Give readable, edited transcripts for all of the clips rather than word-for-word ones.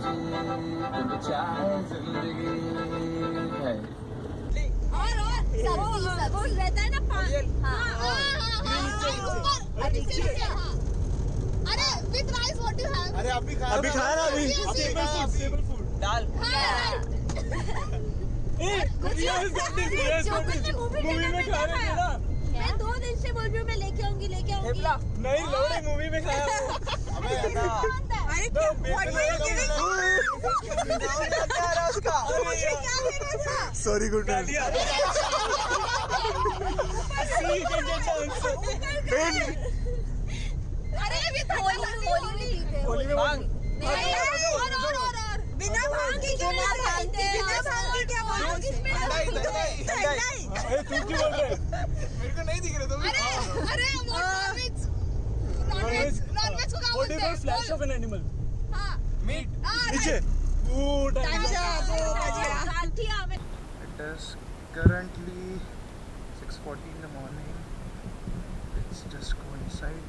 और रहता है ना अरे with rice what you have अरे अभी खाया ना अभी स्टेबल फूड दाल मूवी में खा रहे थे ना मैं 2 दिन से बोल रही हूँ मैं लेके आऊंगी नहीं लोड़े मूवी में खाया अबे अरे सॉरी गुड नाइट अरे होली में भांग बिना भांग के क्या तू क्यों बोल रहे मेरे को नहीं दिख रहे तुम अरे नॉनवेज को क्या बोलते हैं फ्लैश ऑफ एन एनिमल हां मीट नीचे time It is currently 6:40 in the morning. Let's just go inside.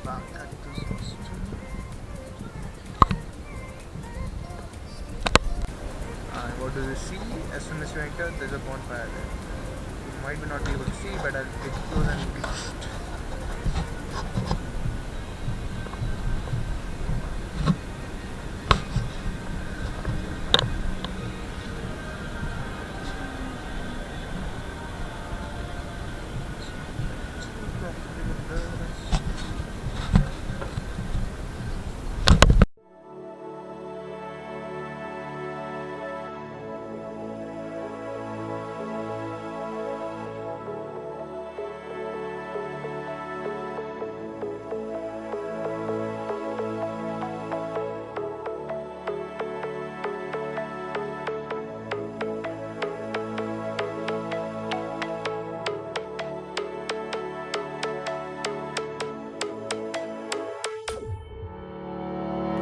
Back at this hostel. And what do you see? As soon as you enter, there's a bonfire there. You might not be able to see, but I'll get close and be shoot.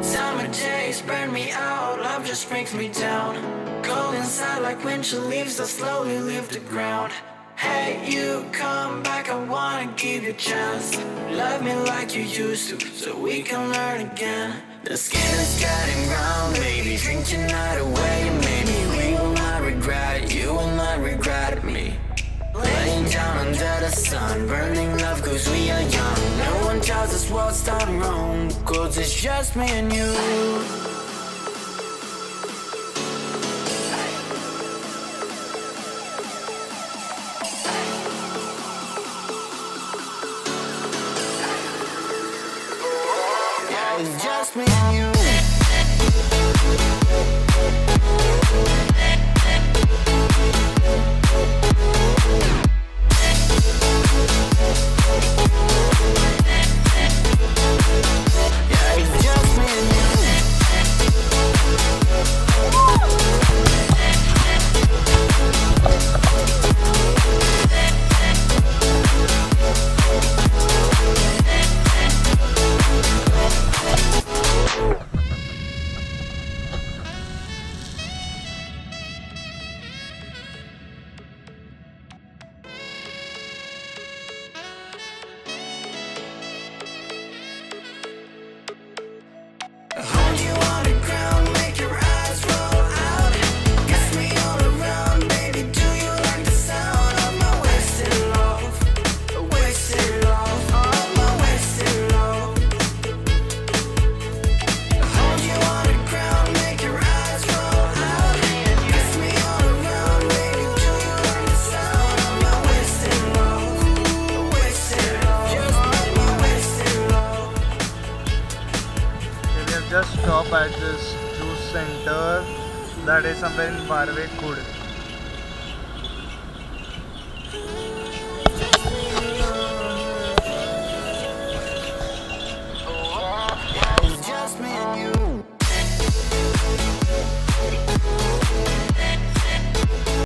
Summer days burn me out, love just brings me down. Cold inside like winter leaves that slowly leave the ground. Hey, you come back, I wanna give you a chance. Love me like you used to, so we can learn again. The skin is getting brown, baby, drink your night away. Maybe we will not regret it, you will not regret me. Laying down under the sun, burning love cause we are young. No one tells us what's done wrong, cause it's just me and you. Yeah, it's just me and you. Hold you on the ground, make your eyes roll out. Kiss me all around, baby, do you like the sound of my wasted love? Wasted love, of my wasted love. Hold you on the ground, make your eyes roll out. Kiss me all around, baby, do you like the sound of my wasted love? Wasted love, of my wasted love. We have just stopped at this juice center that is somewhere in Barwe Kud.